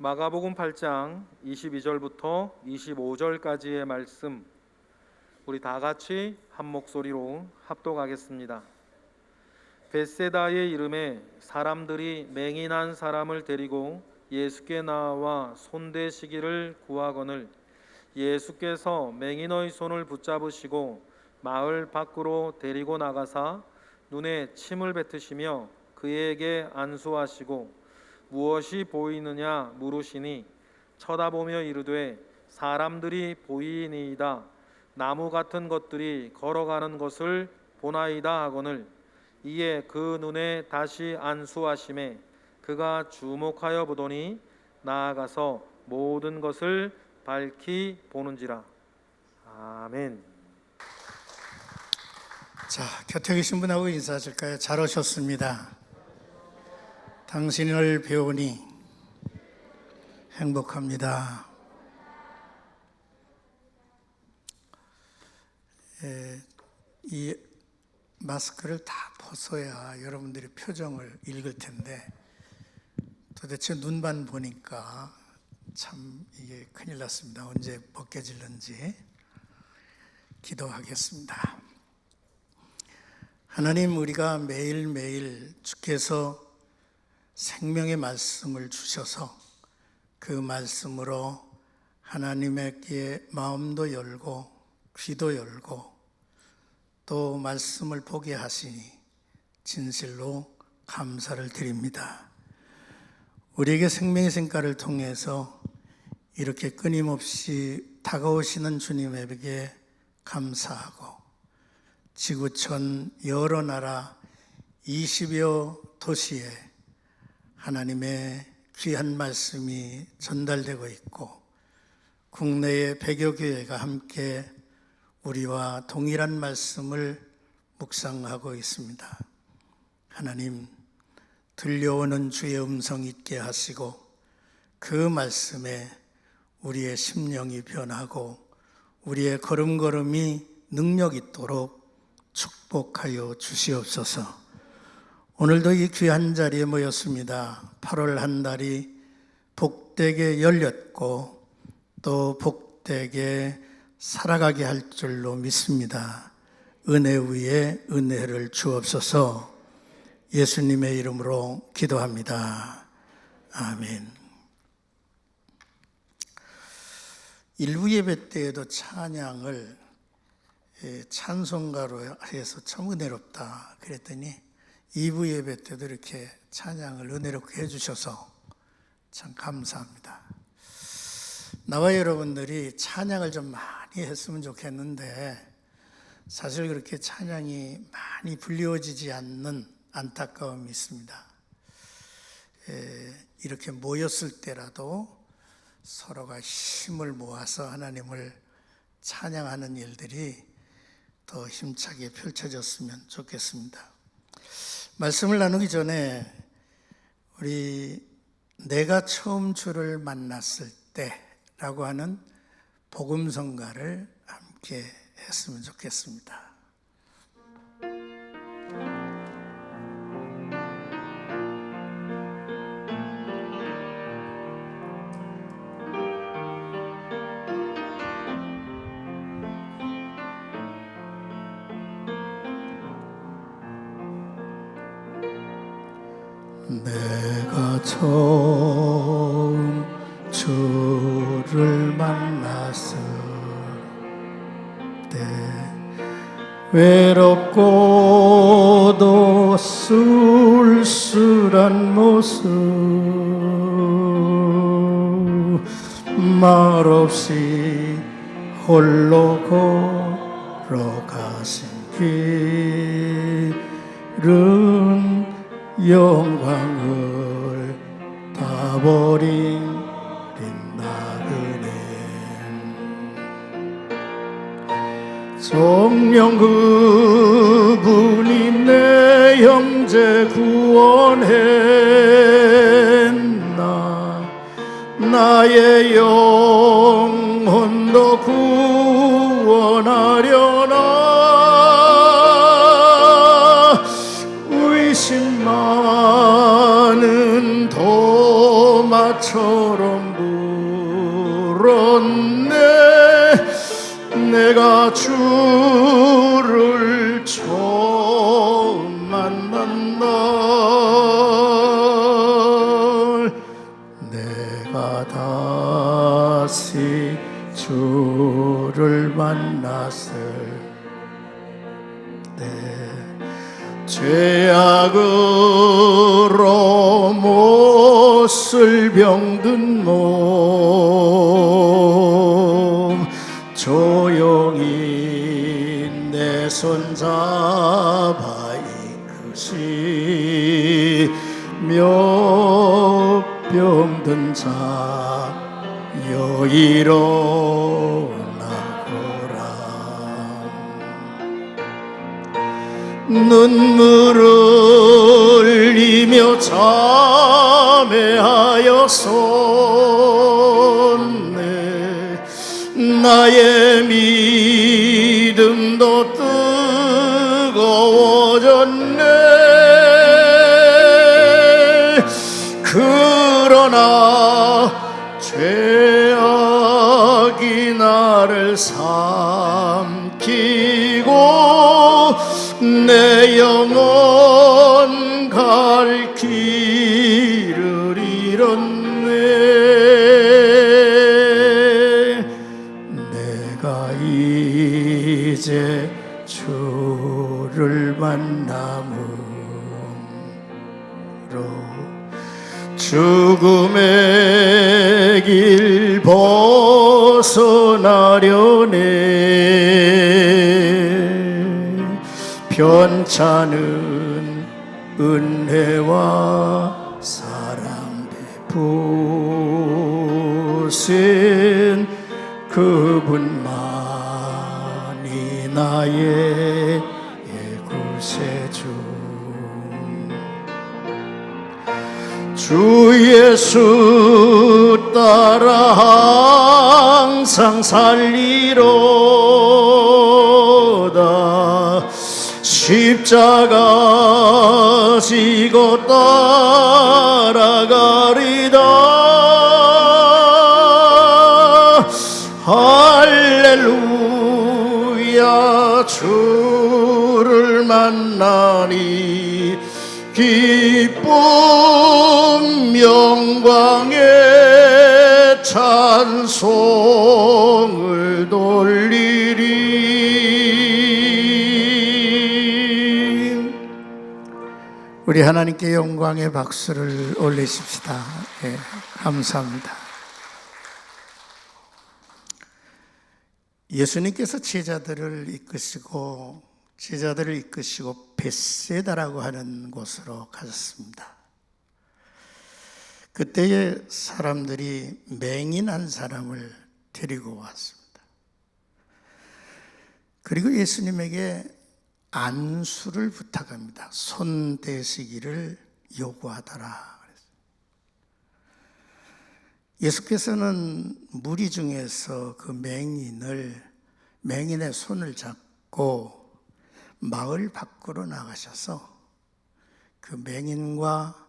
마가복음 8장 22절부터 25절까지의 말씀, 우리 다 같이 한 목소리로 합독하겠습니다. 벳세다의 이름에 사람들이 맹인한 사람을 데리고 예수께 나와 손대시기를 구하거늘 예수께서 맹인의 손을 붙잡으시고 마을 밖으로 데리고 나가사 눈에 침을 뱉으시며 그에게 안수하시고 무엇이 보이느냐 물으시니 쳐다보며 이르되 사람들이 보이니이다. 나무 같은 것들이 걸어가는 것을 보나이다 하거늘 이에 그 눈에 다시 안수하심에 그가 주목하여 보더니 나아가서 모든 것을 밝히 보는지라. 아멘. 자, 곁에 계신 분하고 인사하실까요? 잘 오셨습니다. 당신을 배우니 행복합니다. 이 마스크를 다 벗어야 여러분들이 표정을 읽을 텐데 도대체 눈만 보니까 참 이게 큰일 났습니다. 언제 벗겨질는지 기도하겠습니다. 하나님, 우리가 매일매일 주께서 생명의 말씀을 주셔서 그 말씀으로 하나님에게 마음도 열고 귀도 열고 또 말씀을 보게 하시니 진실로 감사를 드립니다. 우리에게 생명의 생가를 통해서 이렇게 끊임없이 다가오시는 주님에게 감사하고 지구촌 여러 나라 20여 도시에 하나님의 귀한 말씀이 전달되고 있고 국내의 100여 교회가 함께 우리와 동일한 말씀을 묵상하고 있습니다. 하나님, 들려오는 주의 음성 있게 하시고 그 말씀에 우리의 심령이 변하고 우리의 걸음걸음이 능력 있도록 축복하여 주시옵소서. 오늘도 이 귀한 자리에 모였습니다. 8월 한 달이 복되게 열렸고 또 복되게 살아가게 할 줄로 믿습니다. 은혜 위에 은혜를 주옵소서. 예수님의 이름으로 기도합니다. 아멘. 일부 예배 때에도 찬양을 찬송가로 해서 참 은혜롭다 그랬더니 2부 예배 때도 이렇게 찬양을 은혜롭게 해주셔서 참 감사합니다. 나와 여러분들이 찬양을 좀 많이 했으면 좋겠는데 사실 그렇게 찬양이 많이 불리워지지 않는 안타까움이 있습니다. 이렇게 모였을 때라도 서로가 힘을 모아서 하나님을 찬양하는 일들이 더 힘차게 펼쳐졌으면 좋겠습니다. 말씀을 나누기 전에 우리 내가 처음 주를 만났을 때라고 하는 복음성가를 함께 했으면 좋겠습니다. 내가 처음 주를 만났을 때 외롭고도 쓸쓸한 모습 말없이 홀로 걸어가신 길은 영광을 다 버린 나그네 정녕 그분이 내 형제 구원했나 나의 영혼도 구원하려나 의심 많은 도마처럼 죄악으로 못을 병든 몸 조용히 내 손 잡아 이끄시며 병든 자여 일어나거라. 눈물을 흘리며 참회하였었네. 나의 믿음도 뜨거워졌네. 그러나 죄악이 나를 삼키고 내 영혼 갈 길을 잃었네. 내가 이제 주를 만남으로 죽음의 길 벗어나려네. 편찮은 은혜와 사랑 베푸신 그분만이 나의 구세주. 주 예수 따라 항상 살리로다. 십자가 지고 따라가리다. 할렐루야. 주를 만나니 기쁨 영광의 찬송을 돌리리. 우리 하나님께 영광의 박수를 올리십시다. 예, 감사합니다. 예수님께서 제자들을 이끄시고 벳세다라고 하는 곳으로 가셨습니다. 그때에 사람들이 맹인한 사람을 데리고 왔습니다. 그리고 예수님에게 안수를 부탁합니다. 손 대시기를 요구하더라. 예수께서는 무리 중에서 그 맹인의 손을 잡고 마을 밖으로 나가셔서 그 맹인과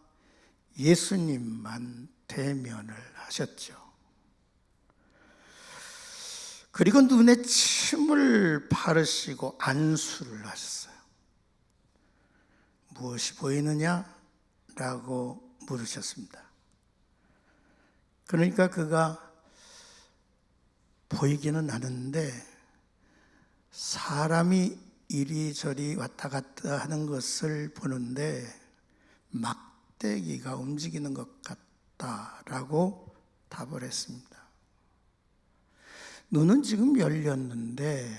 예수님만 대면을 하셨죠. 그리고 눈에 침을 바르시고 안수를 하셨어요. 무엇이 보이느냐라고 물으셨습니다. 그러니까 그가 보이기는 하는데 사람이 이리저리 왔다 갔다 하는 것을 보는데 막대기가 움직이는 것 같다라고 답을 했습니다. 눈은 지금 열렸는데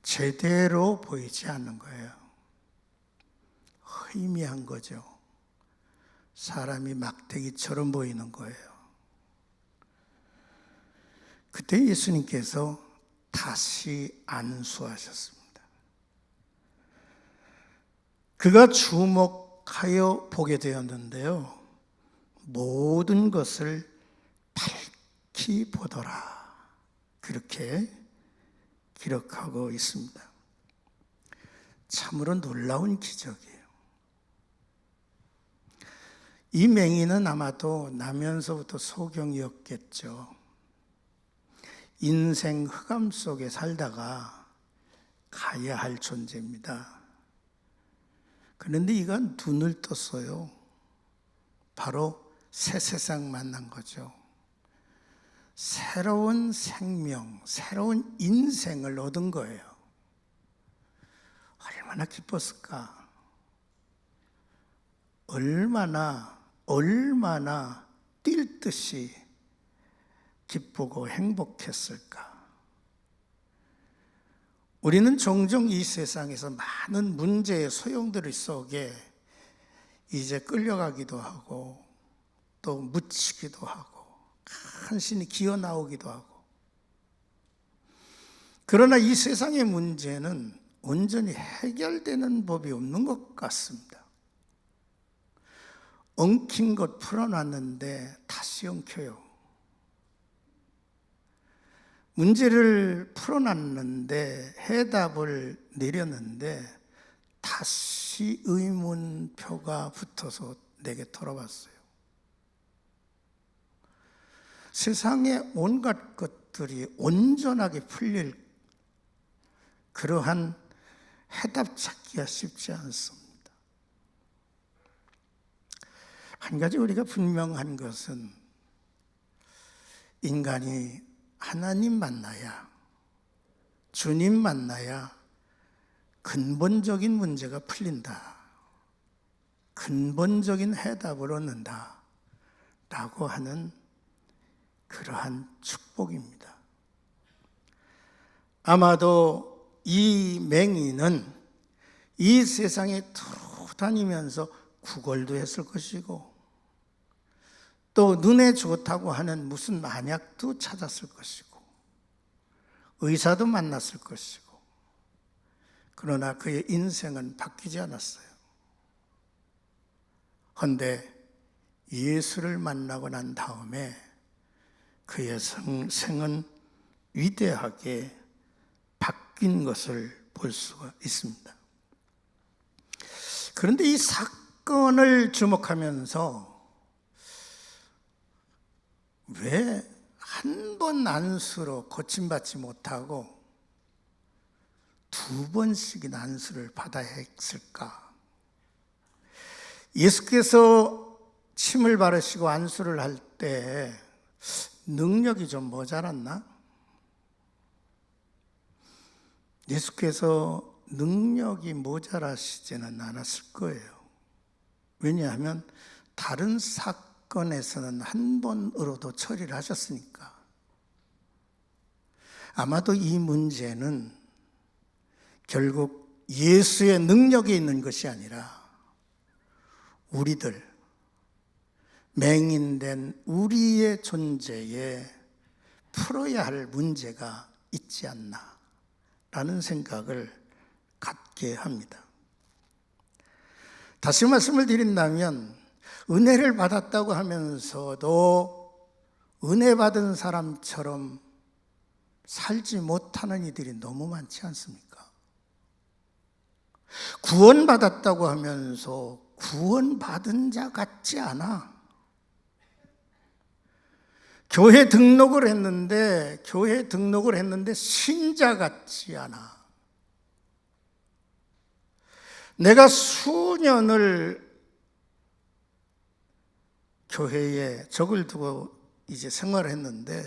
제대로 보이지 않는 거예요. 희미한 거죠. 사람이 막대기처럼 보이는 거예요. 그때 예수님께서 다시 안수하셨습니다. 그가 주목하여 보게 되었는데요, 모든 것을 밝히 보더라, 그렇게 기록하고 있습니다. 참으로 놀라운 기적이에요. 이 맹인은 아마도 나면서부터 소경이었겠죠. 인생 흑암 속에 살다가 가야 할 존재입니다. 그런데 이가 눈을 떴어요. 바로 새 세상 만난 거죠. 새로운 생명, 새로운 인생을 얻은 거예요. 얼마나 기뻤을까. 얼마나 뛸 듯이 기쁘고 행복했을까. 우리는 종종 이 세상에서 많은 문제의 소용돌이 속에 이제 끌려가기도 하고 또 묻히기도 하고 간신히 기어 나오기도 하고, 그러나 이 세상의 문제는 온전히 해결되는 법이 없는 것 같습니다. 엉킨 것 풀어놨는데 다시 엉켜요. 문제를 풀어놨는데 해답을 내렸는데 다시 의문표가 붙어서 내게 돌아왔어요. 세상의 온갖 것들이 온전하게 풀릴 그러한 해답 찾기가 쉽지 않습니다. 한 가지 우리가 분명한 것은 인간이 하나님 만나야, 주님 만나야 근본적인 문제가 풀린다, 근본적인 해답을 얻는다 라고 하는 그러한 축복입니다. 아마도 이 맹인은 이 세상에 돌아다니면서 구걸도 했을 것이고 또 눈에 좋다고 하는 무슨 만약도 찾았을 것이고 의사도 만났을 것이고, 그러나 그의 인생은 바뀌지 않았어요. 그런데 예수를 만나고 난 다음에 그의 생은 위대하게 바뀐 것을 볼 수가 있습니다. 그런데 이 사건을 주목하면서 왜 한 번 안수로 고침받지 못하고 두 번씩이나 안수를 받아야 했을까? 예수께서 침을 바르시고 안수를 할 때 능력이 좀 모자랐나? 예수께서 능력이 모자라시지는 않았을 거예요. 왜냐하면 다른 사건에서는 한 번으로도 처리를 하셨으니까. 아마도 이 문제는 결국 예수의 능력에 있는 것이 아니라 우리들, 맹인된 우리의 존재에 풀어야 할 문제가 있지 않나 라는 생각을 갖게 합니다. 다시 말씀을 드린다면 은혜를 받았다고 하면서도 은혜 받은 사람처럼 살지 못하는 이들이 너무 많지 않습니까? 구원받았다고 하면서 구원받은 자 같지 않아. 교회 등록을 했는데 신자 같지 않아. 내가 수년을 교회에 적을 두고 이제 생활을 했는데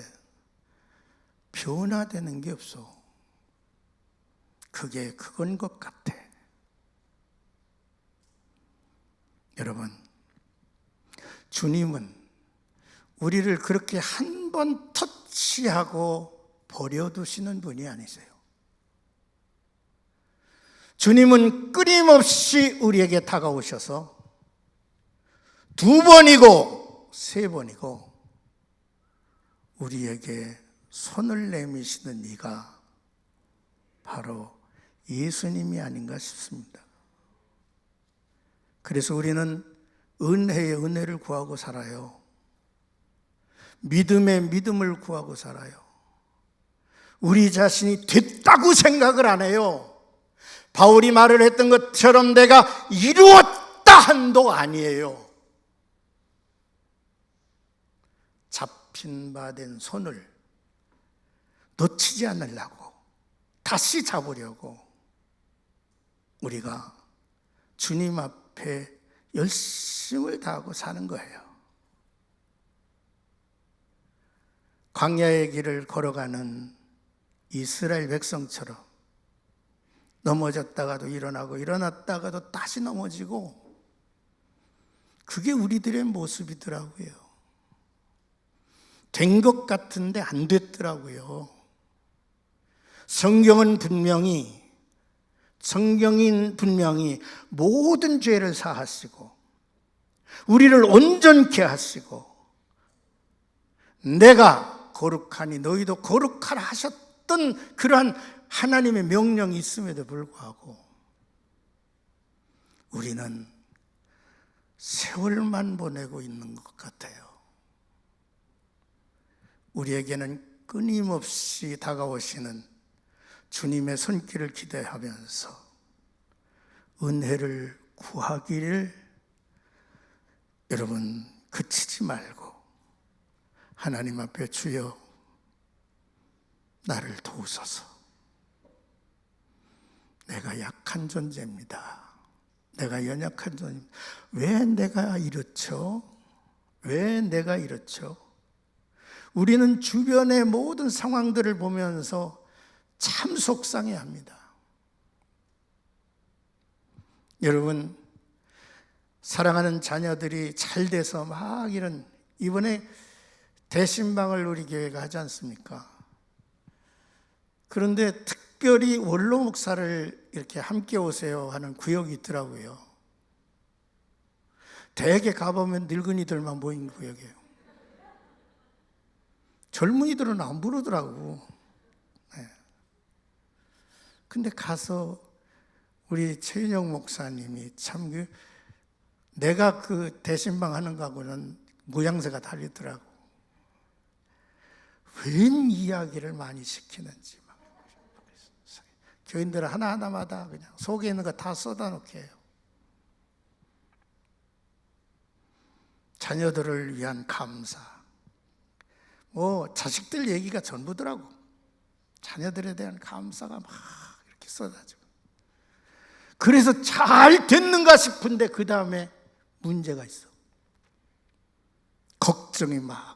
변화되는 게 없어. 그게 그건 것 같아. 여러분, 주님은 우리를 그렇게 한 번 터치하고 버려두시는 분이 아니세요. 주님은 끊임없이 우리에게 다가오셔서 두 번이고 세 번이고 우리에게 손을 내미시는 이가 바로 예수님이 아닌가 싶습니다. 그래서 우리는 은혜의 은혜를 구하고 살아요. 믿음의 믿음을 구하고 살아요. 우리 자신이 됐다고 생각을 안 해요. 바울이 말을 했던 것처럼 내가 이루었다 한도 아니에요. 잡힌 바 된 손을 놓치지 않으려고, 다시 잡으려고 우리가 주님 앞에 열심을 다하고 사는 거예요. 광야의 길을 걸어가는 이스라엘 백성처럼 넘어졌다가도 일어나고 일어났다가도 다시 넘어지고 그게 우리들의 모습이더라고요. 된 것 같은데 안 됐더라고요. 성경인 분명히 모든 죄를 사하시고 우리를 온전케 하시고 내가 거룩하니 너희도 거룩하라 하셨던 그러한 하나님의 명령이 있음에도 불구하고 우리는 세월만 보내고 있는 것 같아요. 우리에게는 끊임없이 다가오시는 주님의 손길을 기대하면서 은혜를 구하기를 여러분 그치지 말고 하나님 앞에 주여 나를 도우소서. 내가 약한 존재입니다. 내가 연약한 존재입니다. 왜 내가 이렇죠? 왜 내가 이렇죠? 우리는 주변의 모든 상황들을 보면서 참 속상해합니다. 여러분, 사랑하는 자녀들이 잘 돼서 막 이번에 대신방을 우리 교회가 하지 않습니까? 그런데 특별히 원로 목사를 이렇게 함께 오세요 하는 구역이 있더라고요. 대개 가보면 늙은이들만 모인 구역이에요. 젊은이들은 안 부르더라고. 네. 근데 가서 우리 최인영 목사님이 참 내가 그 대신방 하는 거하고는 모양새가 다르더라고. 웬 이야기를 많이 시키는지 막. 교인들 하나하나마다 그냥 속에 있는 거 다 쏟아놓게 해요. 자녀들을 위한 감사. 자식들 얘기가 전부더라고. 자녀들에 대한 감사가 막 이렇게 쏟아지고. 그래서 잘 됐는가 싶은데 그 다음에 문제가 있어. 걱정이 막.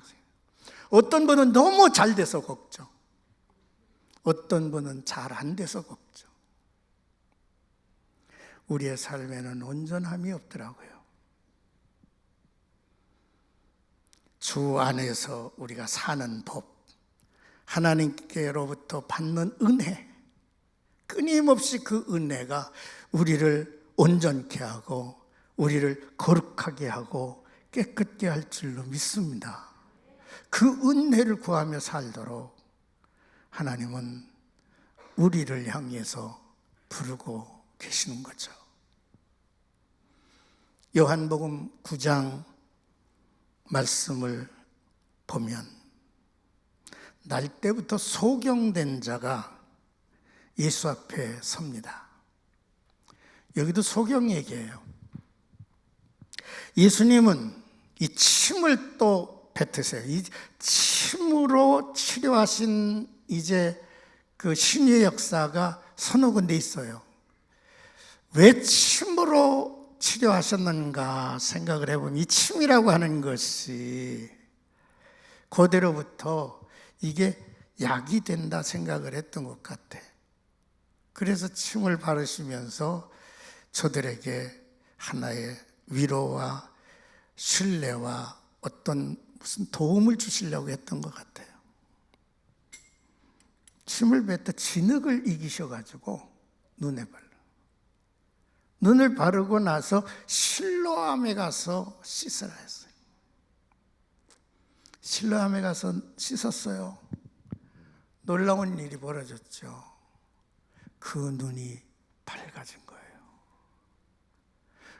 어떤 분은 너무 잘 돼서 걱정. 어떤 분은 잘 안 돼서 걱정. 우리의 삶에는 온전함이 없더라고요. 주 안에서 우리가 사는 법, 하나님께로부터 받는 은혜, 끊임없이 그 은혜가 우리를 온전케 하고 우리를 거룩하게 하고 깨끗게 할 줄로 믿습니다. 그 은혜를 구하며 살도록 하나님은 우리를 향해서 부르고 계시는 거죠. 요한복음 9장 말씀을 보면 날 때부터 소경된 자가 예수 앞에 섭니다. 여기도 소경 얘기예요. 예수님은 이 침을 또 뱉으세요. 이 침으로 치료하신 이제 그 신유의 역사가 서너 군데 있어요. 왜 침으로 치료하셨는가 생각을 해보면 이 침이라고 하는 것이 고대로부터 이게 약이 된다 생각을 했던 것 같아. 그래서 침을 바르시면서 저들에게 하나의 위로와 신뢰와 어떤 무슨 도움을 주시려고 했던 것 같아요. 침을 뱉어 진흙을 이기셔가지고 눈에 발라. 눈을 바르고 나서 실로암에 가서 씻으라 했어요. 실로암에 가서 씻었어요. 놀라운 일이 벌어졌죠. 그 눈이 밝아진 거예요.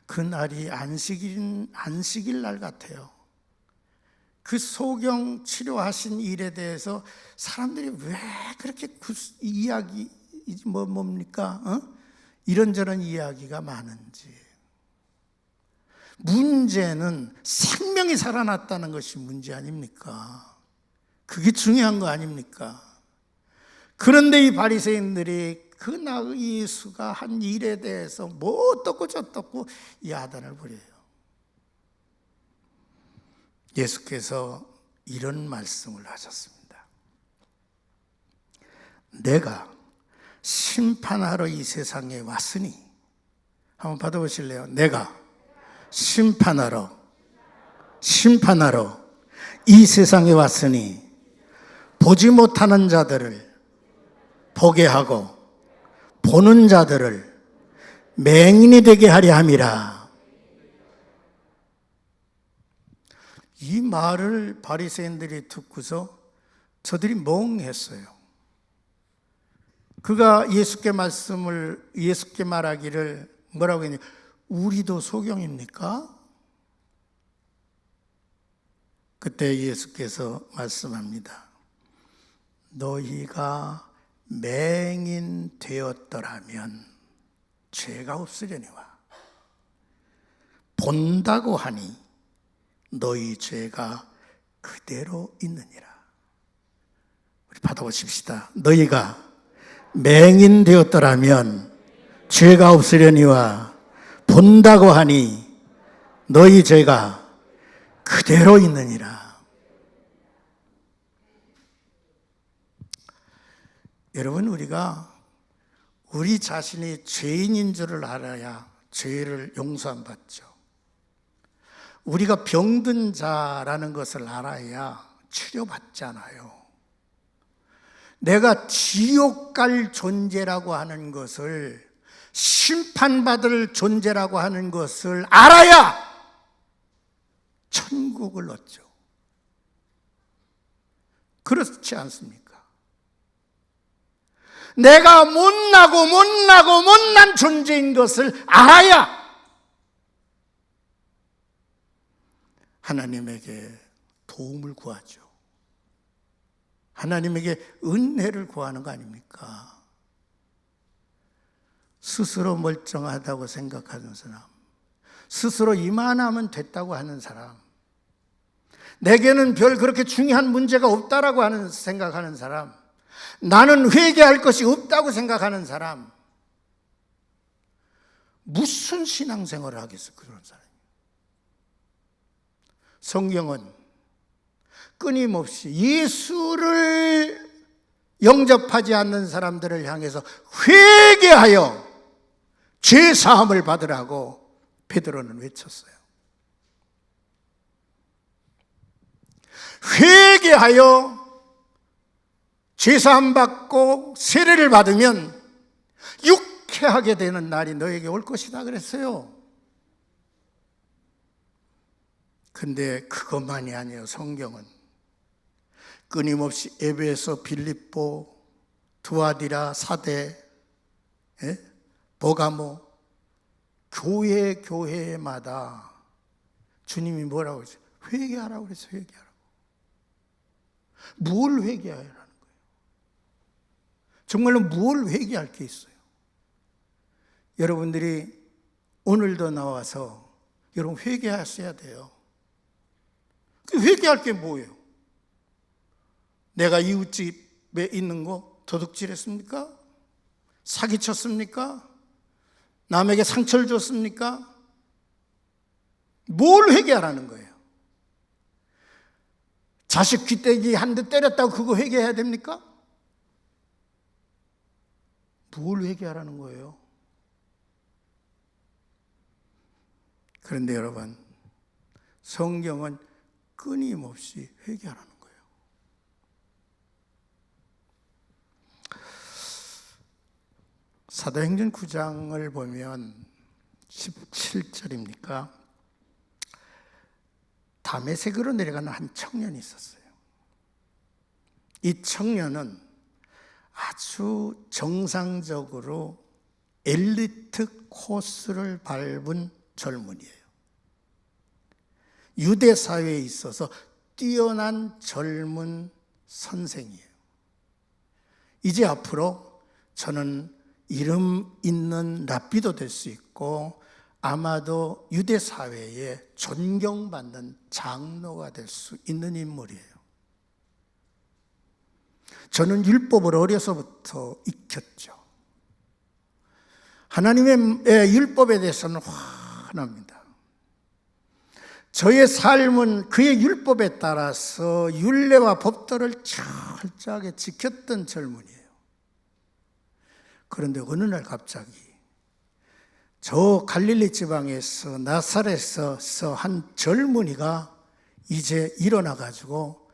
그날이 안식일 날 같아요. 그 소경 치료하신 일에 대해서 사람들이 왜 그렇게 이야기 뭡니까? 이런저런 이야기가 많은지. 문제는 생명이 살아났다는 것이 문제 아닙니까? 그게 중요한 거 아닙니까? 그런데 이 바리새인들이 그 예수가 한 일에 대해서 뭐 어떻고 저떻고 야단을 부려요. 예수께서 이런 말씀을 하셨습니다. 내가 심판하러 이 세상에 왔으니, 한번 받아보실래요? 내가 심판하러 심판하러 이 세상에 왔으니 보지 못하는 자들을 보게 하고 보는 자들을 맹인이 되게 하려 함이라. 이 말을 바리새인들이 듣고서 저들이 멍했어요. 그가 예수께 말하기를 뭐라고 했냐? 우리도 소경입니까? 그때 예수께서 말씀합니다. 너희가 맹인 되었더라면 죄가 없으려니와 본다고 하니 너희 죄가 그대로 있느니라. 우리 받아보십시다. 너희가 맹인 되었더라면 죄가 없으려니와 본다고 하니 너희 죄가 그대로 있느니라. 여러분, 우리가 우리 자신이 죄인인 줄을 알아야 죄를 용서함 받죠. 우리가 병든 자라는 것을 알아야 치료받잖아요. 내가 지옥 갈 존재라고 하는 것을, 심판받을 존재라고 하는 것을 알아야 천국을 얻죠. 그렇지 않습니까? 내가 못난 존재인 것을 알아야 하나님에게 도움을 구하죠. 하나님에게 은혜를 구하는 거 아닙니까? 스스로 멀쩡하다고 생각하는 사람, 스스로 이만하면 됐다고 하는 사람, 내게는 별 그렇게 중요한 문제가 없다라고 생각하는 사람, 나는 회개할 것이 없다고 생각하는 사람, 무슨 신앙생활을 하겠어, 그런 사람이. 성경은 끊임없이 예수를 영접하지 않는 사람들을 향해서 회개하여 죄 사함을 받으라고 베드로는 외쳤어요. 회개하여 죄 사함 받고 세례를 받으면 유쾌하게 되는 날이 너에게 올 것이다 그랬어요. 근데 그것만이 아니에요. 성경은 끊임없이 에베소, 빌립보, 두아디라, 사대, 버가모, 교회마다 주님이 뭐라고 했어요? 회개하라고 그랬어요. 회개하라고. 뭘 회개하라는 거예요? 정말로 뭘 회개할 게 있어요? 여러분들이 오늘도 나와서 여러분 회개하셔야 돼요. 회개할 게 뭐예요? 내가 이웃집에 있는 거 도둑질했습니까? 사기쳤습니까? 남에게 상처를 줬습니까? 뭘 회개하라는 거예요? 자식 귀때기 한 대 때렸다고 그거 회개해야 됩니까? 뭘 회개하라는 거예요? 그런데 여러분, 성경은 끊임없이 회개하라는 거예요. 사도행전 9장을 보면 17절입니까? 다메섹으로 내려가는 한 청년이 있었어요. 이 청년은 아주 정상적으로 엘리트 코스를 밟은 젊은이에요. 유대 사회에 있어서 뛰어난 젊은 선생이에요. 이제 앞으로 저는 이름 있는 랍비도 될 수 있고 아마도 유대 사회에 존경받는 장로가 될 수 있는 인물이에요. 저는 율법을 어려서부터 익혔죠. 하나님의 율법에 대해서는 환합니다. 저의 삶은 그의 율법에 따라서 율례와 법도를 철저하게 지켰던 젊은이에요. 그런데 어느 날 갑자기 저 갈릴리 지방에서 나사렛에서 한 젊은이가 이제 일어나 가지고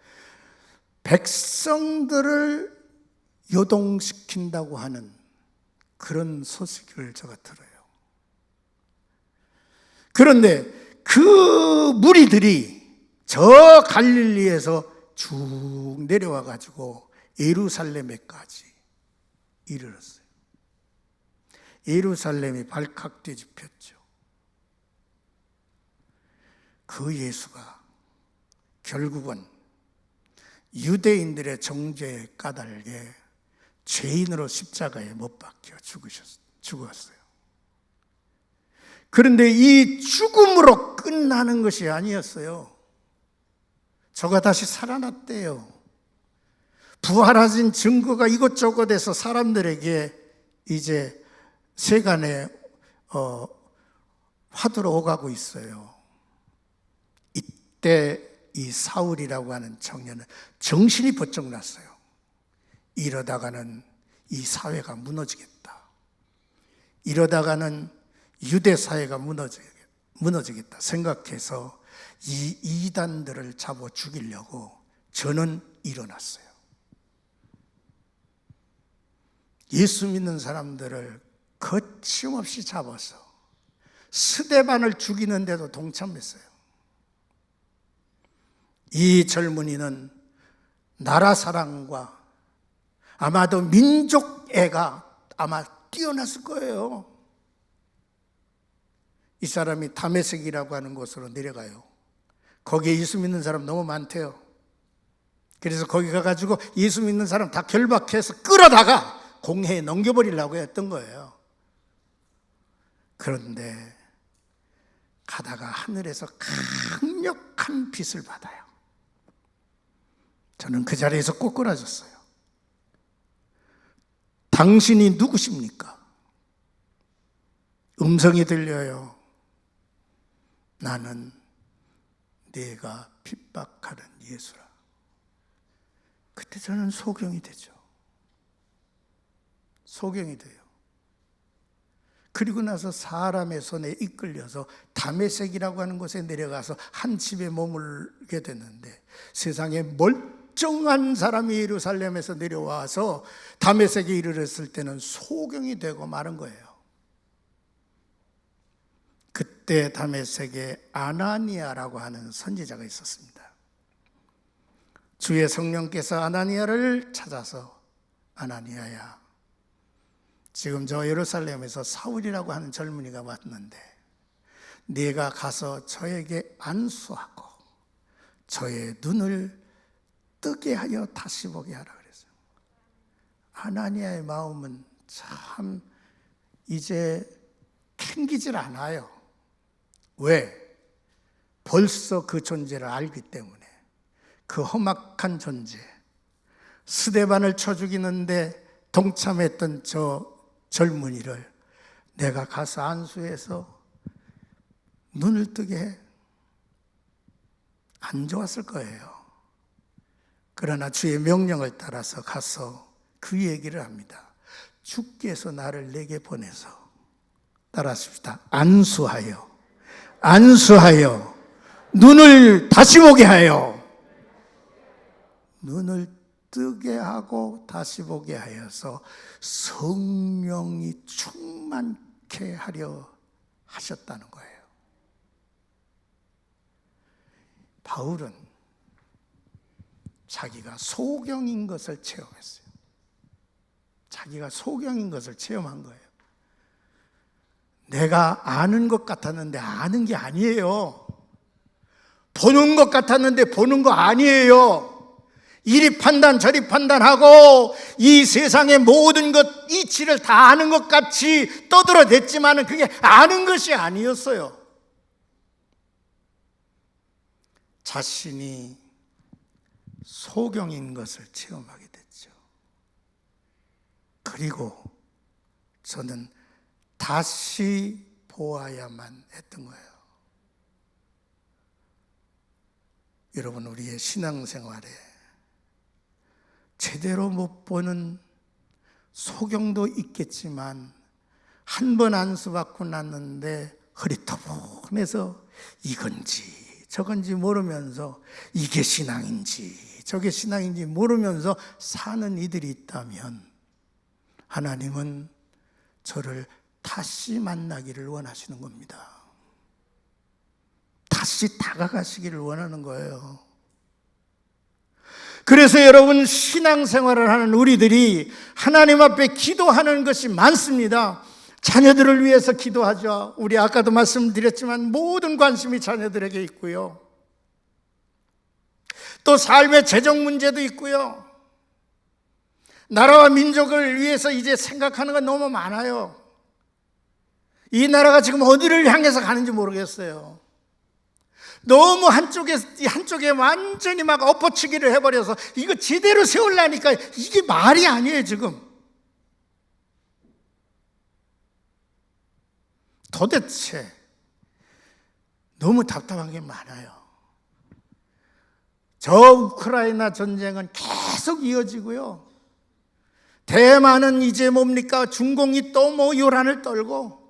백성들을 요동시킨다고 하는 그런 소식을 제가 들어요. 그런데 그 무리들이 저 갈릴리에서 쭉 내려와 가지고 예루살렘에까지 이르렀어요. 예루살렘이 발칵 뒤집혔죠. 그 예수가 결국은 유대인들의 정죄에 까닭에 죄인으로 십자가에 못 박혀 죽었어요. 그런데 이 죽음으로 끝나는 것이 아니었어요. 저가 다시 살아났대요. 부활하신 증거가 이것저것에서 사람들에게 이제 세간에 화두로 오가고 있어요. 이때 이 사울이라고 하는 청년은 정신이 번쩍 났어요. 이러다가는 이 사회가 무너지겠다. 이러다가는 유대 사회가 무너지겠다 생각해서 이 이단들을 잡아 죽이려고 저는 일어났어요. 예수 믿는 사람들을 거침없이 잡아서 스데반을 죽이는데도 동참했어요. 이 젊은이는 나라 사랑과 아마도 민족애가 아마 뛰어났을 거예요. 이 사람이 다메섹이라고 하는 곳으로 내려가요. 거기에 예수 믿는 사람 너무 많대요. 그래서 거기 가가지고 예수 믿는 사람 다 결박해서 끌어다가 공회에 넘겨버리려고 했던 거예요. 그런데 가다가 하늘에서 강력한 빛을 받아요. 저는 그 자리에서 꼬꾸라졌어요. 당신이 누구십니까? 음성이 들려요. 나는 네가 핍박하는 예수라. 그때 저는 소경이 되죠. 소경이 돼요. 그리고 나서 사람의 손에 이끌려서 다메섹이라고 하는 곳에 내려가서 한 집에 머물게 됐는데, 세상에 멀쩡한 사람이 예루살렘에서 내려와서 다메섹에 이르렀을 때는 소경이 되고 마는 거예요. 그때 다메섹에 아나니아라고 하는 선지자가 있었습니다. 주의 성령께서 아나니아를 찾아서, 아나니아야, 지금 저 예루살렘에서 사울이라고 하는 젊은이가 왔는데 네가 가서 저에게 안수하고 저의 눈을 뜨게 하여 다시 보게 하라 그랬어요. 아나니아의 마음은 참 이제 캥기질 않아요. 왜? 벌써 그 존재를 알기 때문에. 그 험악한 존재, 스데반을 쳐 죽이는데 동참했던 저 젊은이를 내가 가서 안수해서 눈을 뜨게 해. 안 좋았을 거예요. 그러나 주의 명령을 따라서 가서 그 얘기를 합니다. 주께서 나를 내게 보내서, 따라하십시다. 안수하여 눈을 다시 보게 하여, 눈을 뜨게 하고 다시 보게 하여서 성령이 충만케 하려 하셨다는 거예요. 바울은 자기가 소경인 것을 체험했어요. 자기가 소경인 것을 체험한 거예요. 내가 아는 것 같았는데 아는 게 아니에요. 보는 것 같았는데 보는 거 아니에요. 이리 판단 저리 판단하고 이 세상의 모든 것, 이치를 다 아는 것 같이 떠들어댔지만 그게 아는 것이 아니었어요. 자신이 소경인 것을 체험하게 됐죠. 그리고 저는 다시 보아야만 했던 거예요. 여러분, 우리의 신앙생활에 제대로 못 보는 소경도 있겠지만 한 번 안수받고 났는데 흐릿터분해서 이건지 저건지 모르면서 이게 신앙인지 저게 신앙인지 모르면서 사는 이들이 있다면 하나님은 저를 다시 만나기를 원하시는 겁니다. 다시 다가가시기를 원하는 거예요. 그래서 여러분, 신앙생활을 하는 우리들이 하나님 앞에 기도하는 것이 많습니다. 자녀들을 위해서 기도하죠. 우리 아까도 말씀드렸지만 모든 관심이 자녀들에게 있고요. 또 삶의 재정 문제도 있고요. 나라와 민족을 위해서 이제 생각하는 건 너무 많아요. 이 나라가 지금 어디를 향해서 가는지 모르겠어요. 너무 한쪽에 완전히 막 엎어치기를 해버려서 이거 제대로 세우려니까 이게 말이 아니에요, 지금. 도대체 너무 답답한 게 많아요. 저 우크라이나 전쟁은 계속 이어지고요. 대만은 이제 뭡니까? 중공이 또 뭐 요란을 떨고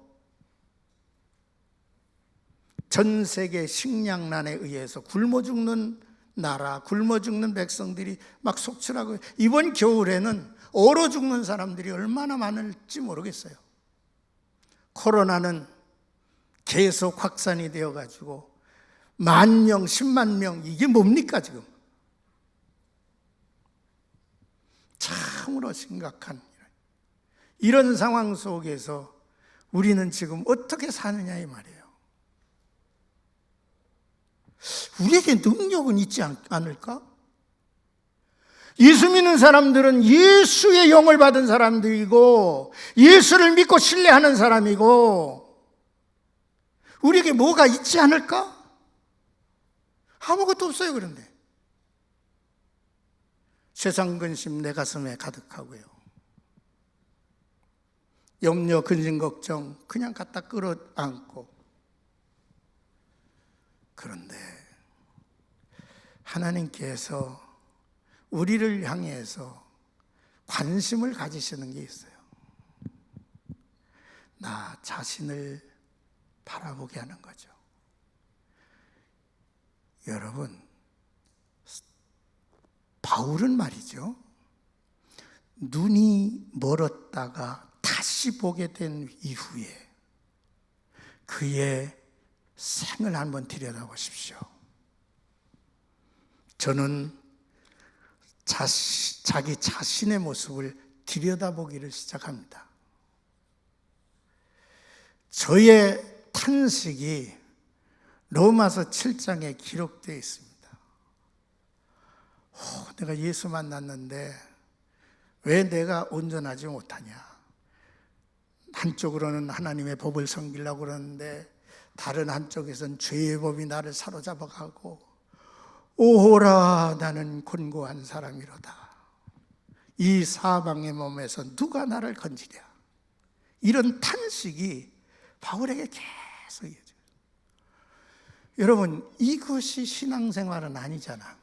전 세계 식량난에 의해서 굶어 죽는 나라, 굶어 죽는 백성들이 막 속출하고 이번 겨울에는 얼어 죽는 사람들이 얼마나 많을지 모르겠어요. 코로나는 계속 확산이 되어가지고 10,000명, 10만 명 이게 뭡니까 지금? 참으로 심각한 이런 상황 속에서 우리는 지금 어떻게 사느냐 이 말이에요. 우리에게 능력은 있지 않을까? 예수 믿는 사람들은 예수의 영을 받은 사람들이고 예수를 믿고 신뢰하는 사람이고 우리에게 뭐가 있지 않을까? 아무것도 없어요. 그런데 세상 근심 내 가슴에 가득하고요. 염려, 근심, 걱정 그냥 갖다 끌어안고 그런데 하나님께서 우리를 향해서 관심을 가지시는 게 있어요. 나 자신을 바라보게 하는 거죠. 여러분, 바울은 말이죠. 눈이 멀었다가 다시 보게 된 이후에 그의 생을 한번 들여다보십시오. 저는 자기 자신의 모습을 들여다보기를 시작합니다. 저의 탄식이 로마서 7장에 기록되어 있습니다. 내가 예수 만났는데 왜 내가 온전하지 못하냐? 한쪽으로는 하나님의 법을 섬기려고 그러는데 다른 한쪽에서는 죄의 법이 나를 사로잡아가고 오호라 나는 곤고한 사람이로다. 이 사방의 몸에서 누가 나를 건지랴. 이런 탄식이 바울에게 계속 이어져요. 여러분, 이것이 신앙생활은 아니잖아.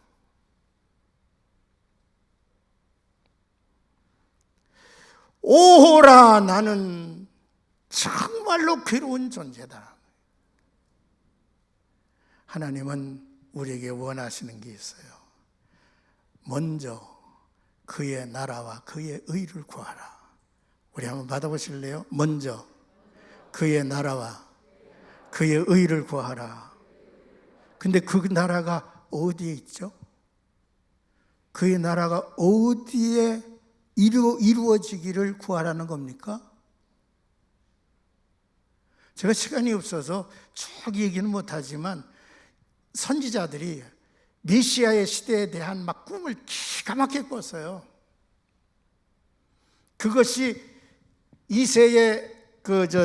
오호라 나는 정말로 괴로운 존재다. 하나님은 우리에게 원하시는 게 있어요. 먼저 그의 나라와 그의 의를 구하라. 우리 한번 받아보실래요? 먼저 그의 나라와 그의 의를 구하라. 근데 그 나라가 어디에 있죠? 그의 나라가 어디에 이루어지기를 구하라는 겁니까? 제가 시간이 없어서 쭉 얘기는 못하지만 선지자들이 메시아의 시대에 대한 막 꿈을 기가 막히게 꿨어요. 그것이 이새의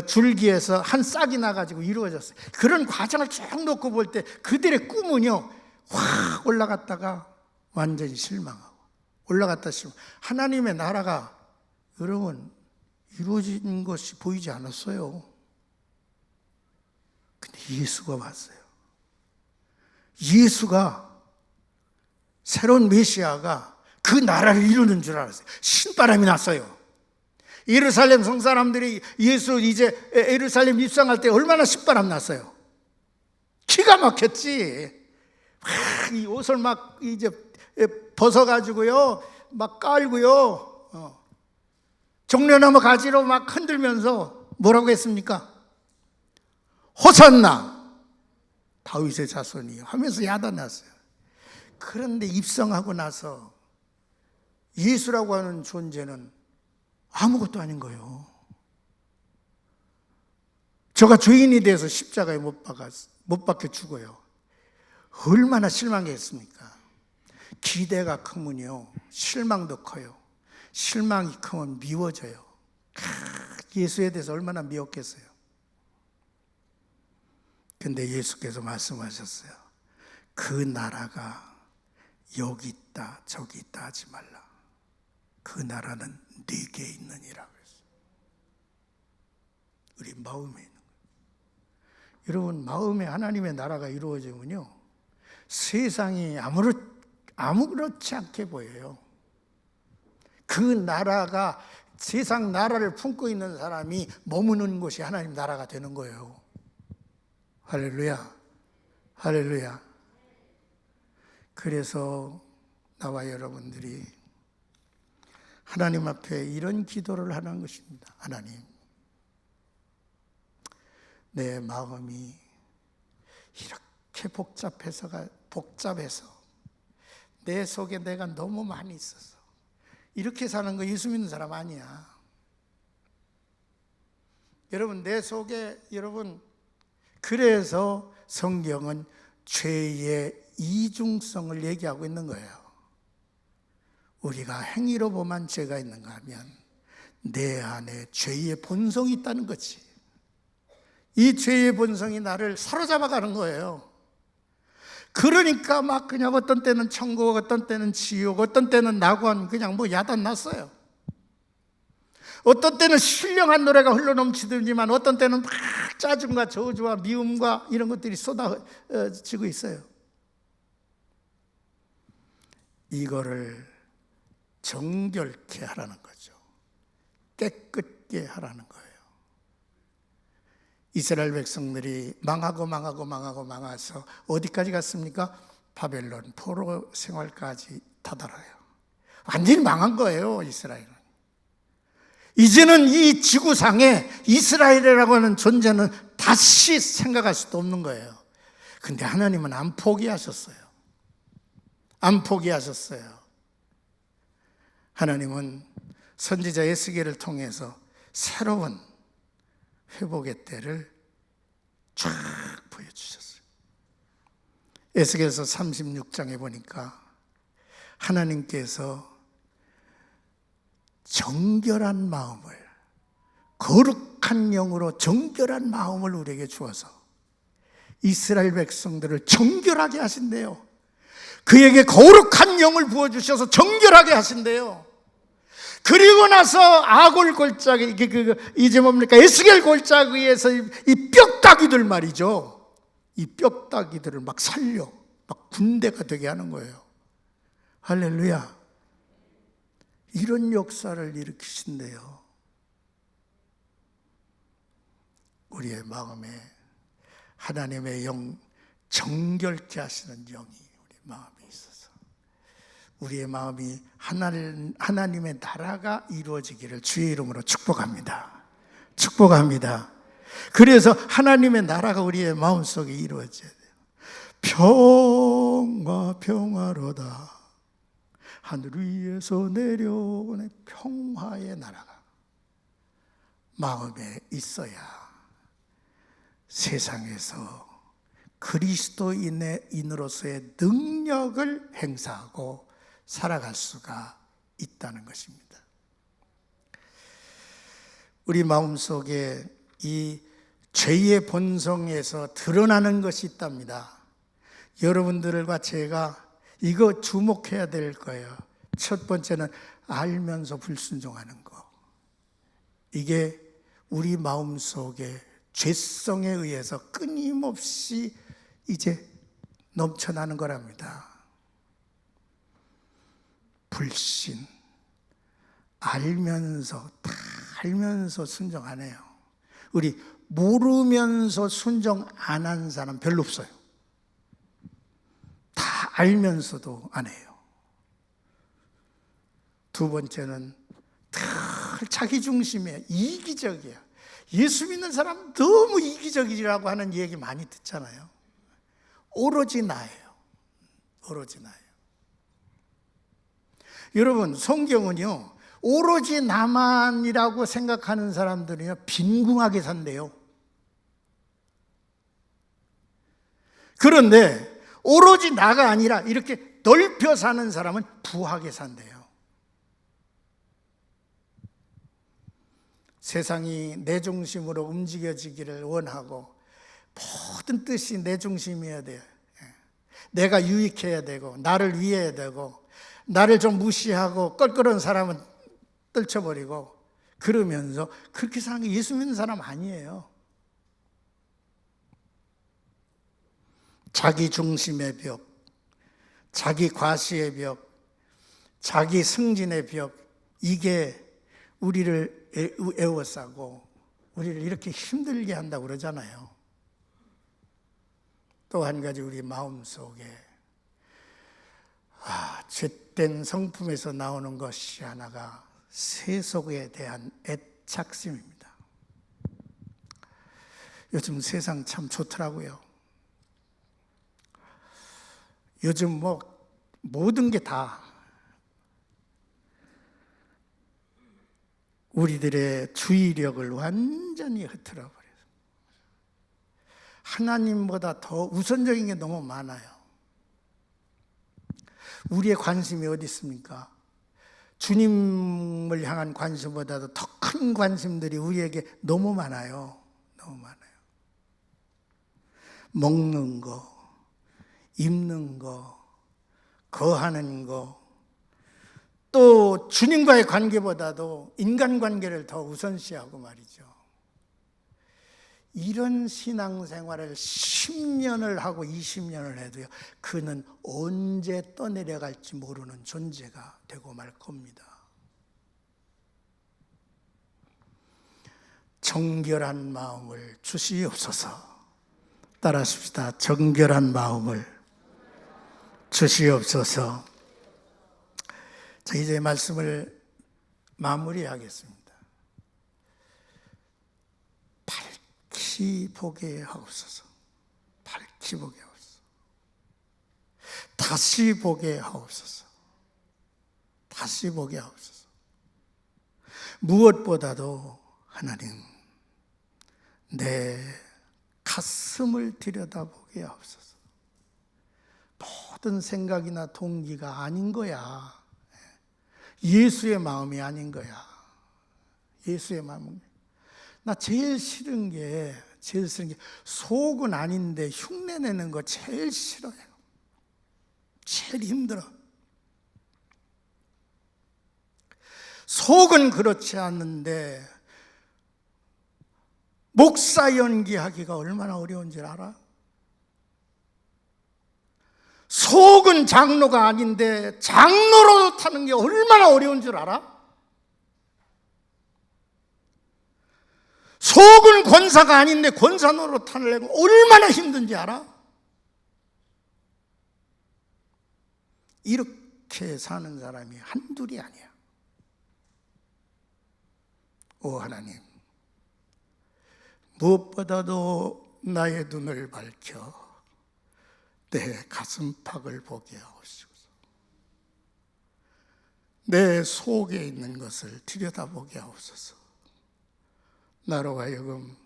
줄기에서 한 싹이 나가지고 이루어졌어요. 그런 과정을 쭉 놓고 볼 때 그들의 꿈은요, 확 올라갔다가 완전히 실망하고 올라갔다 실망. 하나님의 나라가 여러분 이루어진 것이 보이지 않았어요. 근데 예수가 왔어요. 예수가 새로운 메시아가 그 나라를 이루는 줄 알았어요. 신바람이 났어요. 예루살렘 성사람들이 예수 이제 예루살렘 입성할 때 얼마나 신바람 났어요. 기가 막혔지. 이 옷을 막 이제 벗어가지고요, 막 깔고요, 종려나무 가지로 막 흔들면서 뭐라고 했습니까? 호산나 다윗의 자손이요 하면서 야단났어요. 그런데 입성하고 나서 예수라고 하는 존재는 아무것도 아닌 거예요. 저가 죄인이 돼서 십자가에 못 박혀 죽어요. 얼마나 실망했습니까? 기대가 크면요 실망도 커요. 실망이 크면 미워져요. 예수에 대해서 얼마나 미웠겠어요. 근데 예수께서 말씀하셨어요. 그 나라가 여기 있다 저기 있다 하지 말라. 그 나라는 네게 있느니라 그랬어요. 우리 마음에 있는 거예요. 여러분, 마음에 하나님의 나라가 이루어지면요 세상이 아무렇지 않게 보여요. 그 나라가, 세상 나라를 품고 있는 사람이 머무는 곳이 하나님 나라가 되는 거예요. 할렐루야, 할렐루야. 그래서 나와 여러분들이 하나님 앞에 이런 기도를 하는 것입니다. 하나님, 내 마음이 이렇게 복잡해서 내 속에 내가 너무 많이 있어서 이렇게 사는 거 예수 믿는 사람 아니야. 여러분, 내 속에, 여러분, 그래서 성경은 죄의 이중성을 얘기하고 있는 거예요. 우리가 행위로 보면 죄가 있는가 하면 내 안에 죄의 본성이 있다는 거지. 이 죄의 본성이 나를 사로잡아가는 거예요. 그러니까 막 그냥 어떤 때는 천국, 어떤 때는 지옥, 어떤 때는 낙원, 그냥 뭐 야단 났어요. 어떤 때는 신령한 노래가 흘러넘치더니만 어떤 때는 막 짜증과 저주와 미움과 이런 것들이 쏟아지고 있어요. 이거를 정결케 하라는 거죠. 깨끗게 하라는 거예요. 이스라엘 백성들이 망해서 어디까지 갔습니까? 바벨론 포로 생활까지 다다라요. 완전히 망한 거예요, 이스라엘은. 이제는 이 지구상에 이스라엘이라고 하는 존재는 다시 생각할 수도 없는 거예요. 근데 하나님은 안 포기하셨어요. 안 포기하셨어요. 하나님은 선지자 에스겔을 통해서 새로운 회복의 때를 쫙 보여주셨어요. 에스겔서 36장에 보니까 하나님께서 정결한 마음을, 거룩한 영으로 정결한 마음을 우리에게 주어서 이스라엘 백성들을 정결하게 하신대요. 그에게 거룩한 영을 부어주셔서 정결하게 하신대요. 그리고 나서 아골 골짜기, 이제 뭡니까? 에스겔 골짜기 위에서 이 뼈다귀들 말이죠. 이 뼈다귀들을 막 살려, 막 군대가 되게 하는 거예요. 할렐루야. 이런 역사를 일으키신대요. 우리의 마음에 하나님의 영, 정결케 하시는 영이 우리 마음에 있어서 우리의 마음이 하나님의 나라가 이루어지기를 주의 이름으로 축복합니다. 축복합니다. 그래서 하나님의 나라가 우리의 마음속에 이루어져야 돼요. 평화로다. 하늘 위에서 내려오는 평화의 나라가 마음에 있어야 세상에서 그리스도인으로서의 능력을 행사하고 살아갈 수가 있다는 것입니다. 우리 마음속에 이 죄의 본성에서 드러나는 것이 있답니다. 여러분들과 제가 이거 주목해야 될 거예요. 첫 번째는 알면서 불순종하는 거. 이게 우리 마음속에 죄성에 의해서 끊임없이 이제 넘쳐나는 거랍니다. 불신, 알면서, 다 알면서 순종 안 해요. 우리 모르면서 순종 안 한 사람 별로 없어요. 다 알면서도 안 해요. 두 번째는 늘 자기 중심이에요. 이기적이에요. 예수 믿는 사람 너무 이기적이라고 하는 얘기 많이 듣잖아요. 오로지 나예요. 오로지 나예요. 여러분, 성경은요, 오로지 나만이라고 생각하는 사람들은요, 빈궁하게 산대요. 그런데 오로지 나가 아니라 이렇게 넓혀 사는 사람은 부하게 산대요. 세상이 내 중심으로 움직여지기를 원하고 모든 뜻이 내 중심이어야 돼요. 내가 유익해야 되고 나를 위해야 되고 나를 좀 무시하고 껄끄러운 사람은 떨쳐버리고 그러면서 그렇게 사는 게 예수 믿는 사람 아니에요. 자기 중심의 벽, 자기 과시의 벽, 자기 승진의 벽, 이게 우리를 애워싸고 우리를 이렇게 힘들게 한다고 그러잖아요. 또 한 가지 우리 마음속에 죄된 성품에서 나오는 것이 하나가 세속에 대한 애착심입니다. 요즘 세상 참 좋더라고요. 요즘 모든 게 다 우리들의 주의력을 완전히 흐트러 버려요. 하나님보다 더 우선적인 게 너무 많아요. 우리의 관심이 어디 있습니까? 주님을 향한 관심보다도 더 큰 관심들이 우리에게 너무 많아요. 너무 많아요. 먹는 거, 입는 거, 거하는 거, 또 주님과의 관계보다도 인간관계를 더 우선시하고 말이죠. 이런 신앙생활을 10년을 하고 20년을 해도요, 그는 언제 떠내려갈지 모르는 존재가 되고 말 겁니다. 정결한 마음을 주시옵소서. 따라하십시다. 정결한 마음을 주시옵소서. 자, 이제 말씀을 마무리하겠습니다. 밝히 보게 하옵소서. 밝히 보게 하옵소서. 다시 보게 하옵소서. 다시 보게 하옵소서. 무엇보다도 하나님, 내 가슴을 들여다보게 하옵소서. 모든 생각이나 동기가 아닌 거야. 예수의 마음이 아닌 거야. 예수의 마음은. 나 제일 싫은 게 속은 아닌데 흉내내는 거 제일 싫어요. 제일 힘들어. 속은 그렇지 않는데 목사 연기하기가 얼마나 어려운 줄 알아? 속은 장로가 아닌데 장로로 타는 게 얼마나 어려운 줄 알아? 속은 권사가 아닌데 권사 노릇하려고 얼마나 힘든지 알아? 이렇게 사는 사람이 한둘이 아니야. 오 하나님, 무엇보다도 나의 눈을 밝혀 내 가슴팍을 보게 하옵소서. 내 속에 있는 것을 들여다보게 하옵소서. 나로 하여금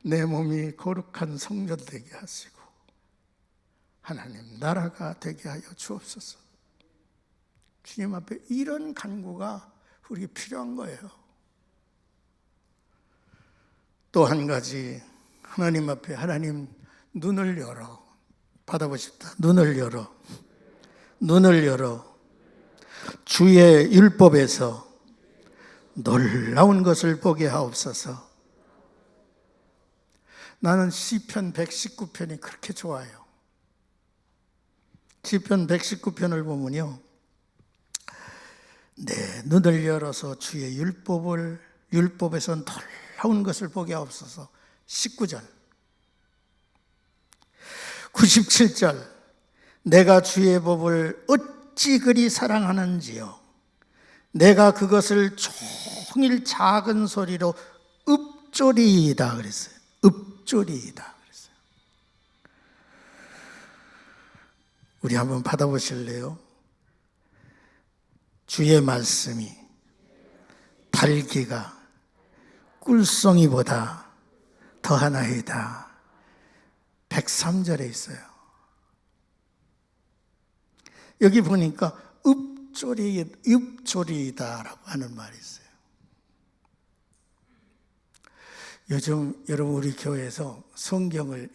내 몸이 거룩한 성전 되게 하시고 하나님 나라가 되게 하여 주옵소서. 주님 앞에 이런 간구가 우리에게 필요한 거예요. 또 한 가지, 하나님 앞에 하나님 눈을 열어 받아보십시다. 눈을 열어. 눈을 열어. 주의 율법에서 놀라운 것을 보게 하옵소서. 나는 시편 119편이 그렇게 좋아요. 시편 119편을 보면요, 내 눈을 열어서 주의 율법에서 놀라운 것을 보게 하옵소서. 19절 97절 내가 주의 법을 어찌 그리 사랑하는지요. 내가 그것을 종일 작은 소리로 읊조리이다 그랬어요. 읊조리이다 그랬어요. 우리 한번 받아보실래요? 주의 말씀이 달기가 꿀송이보다 더하나이다. 103절에 있어요. 여기 보니까 읊조리이다라고 하는 말이 있어요. 요즘 여러분 우리 교회에서 성경을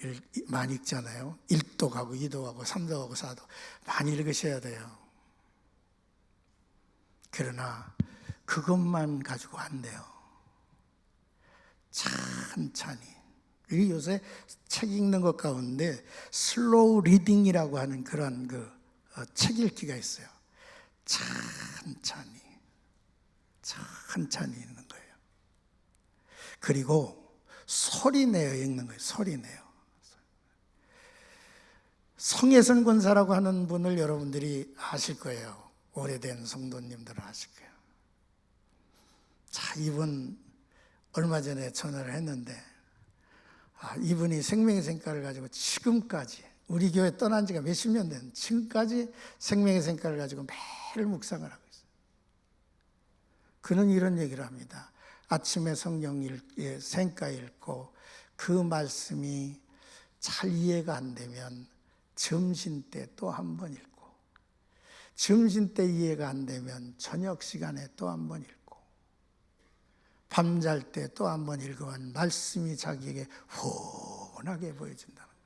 많이 읽잖아요. 1독하고 2독하고 3독하고 4독 많이 읽으셔야 돼요. 그러나 그것만 가지고 안 돼요. 천천히. 우리 요새 책 읽는 것 가운데 슬로우 리딩이라고 하는 그런 책 읽기가 있어요. 천천히 읽는 거예요. 그리고 소리 내어 읽는 거예요. 소리 내어. 성혜선 권사라고 하는 분을 여러분들이 아실 거예요. 오래된 성도님들은 아실 거예요. 자, 이분 얼마 전에 전화를 했는데 이분이 생명의 생가를 가지고 지금까지 우리 교회 떠난 지가 몇십 년 된 지금까지 생명의 생가를 가지고 매일 묵상을 하고 있어요. 그는 이런 얘기를 합니다. 아침에 성경 생가 읽고 그 말씀이 잘 이해가 안 되면 점심때 또 한 번 읽고 점심때 이해가 안 되면 저녁 시간에 또 한 번 읽고 밤잘 때 또 한 번 읽으면 말씀이 자기에게 훤하게 보여진다는 거예요.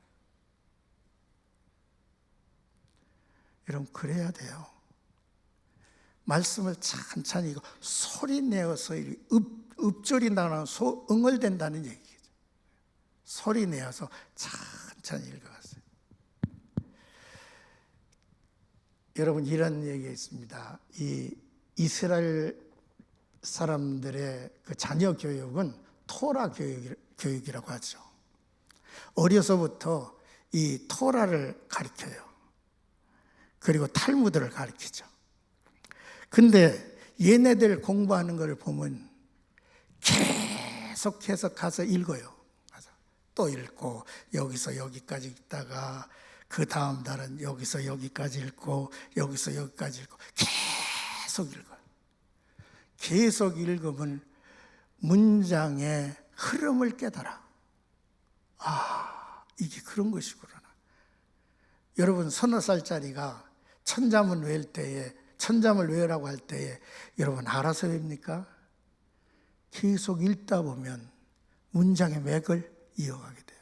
여러분 그래야 돼요. 말씀을 천천히 읽고 소리 내어서 읊조린다는 응얼댄다는 얘기죠. 소리 내어서 천천히 읽어갔어요. 여러분 이런 얘기가 있습니다. 이 이스라엘 사람들의 그 자녀 교육은 토라 교육이라고 하죠. 어려서부터 이 토라를 가르쳐요. 그리고 탈무드를 가르치죠. 근데 얘네들 공부하는 걸 보면 계속해서 가서 읽어요. 또 읽고 여기서 여기까지 읽다가 그 다음 달은 여기서 여기까지 읽고 여기서 여기까지 읽고 계속 읽어요. 계속 읽으면 문장의 흐름을 깨달아. 이게 그런 것이구나. 여러분 서너 살짜리가 천잠을 외우라고 할 때에 여러분 알아서 외웁니까? 계속 읽다 보면 문장의 맥을 이어가게 돼요.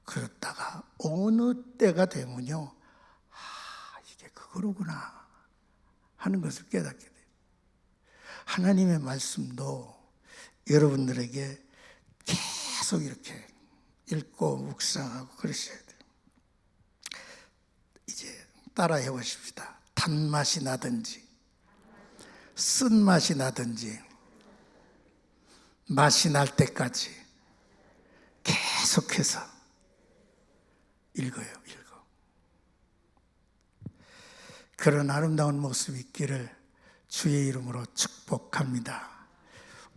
그렇다가 어느 때가 되면요, 이게 그거로구나 하는 것을 깨닫게 돼요. 하나님의 말씀도 여러분들에게 계속 이렇게 읽고 묵상하고 그러셔야 돼요. 이제 따라해 보십시다. 단맛이 나든지 쓴맛이 나든지 맛이 날 때까지 계속해서 읽어요. 그런 아름다운 모습이 있기를 주의 이름으로 축복합니다.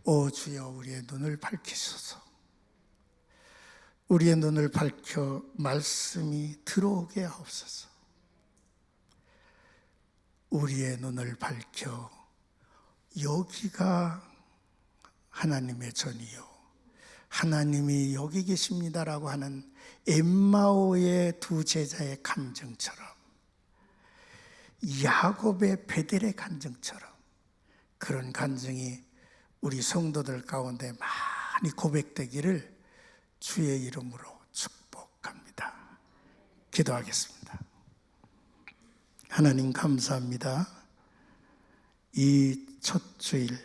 오 주여 우리의 눈을 밝히소서. 우리의 눈을 밝혀 말씀이 들어오게 하옵소서. 우리의 눈을 밝혀 여기가 하나님의 전이요 하나님이 여기 계십니다라고 하는 엠마오의 두 제자의 간증처럼, 야곱의 베델의 간증처럼 그런 간증이 우리 성도들 가운데 많이 고백되기를 주의 이름으로 축복합니다. 기도하겠습니다. 하나님 감사합니다. 이 첫 주일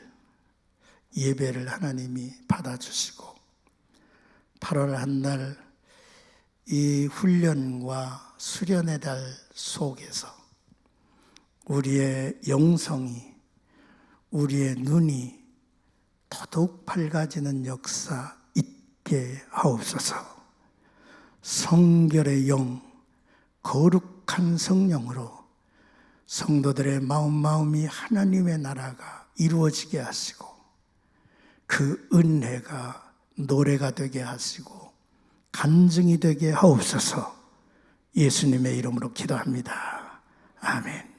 예배를 하나님이 받아주시고 8월 한 달 이 훈련과 수련의 달 속에서 우리의 영성이, 우리의 눈이 더더욱 밝아지는 역사 있게 하옵소서. 성결의 영, 거룩 거룩한 성령으로 성도들의 마음이 하나님의 나라가 이루어지게 하시고 그 은혜가 노래가 되게 하시고 간증이 되게 하옵소서. 예수님의 이름으로 기도합니다. 아멘.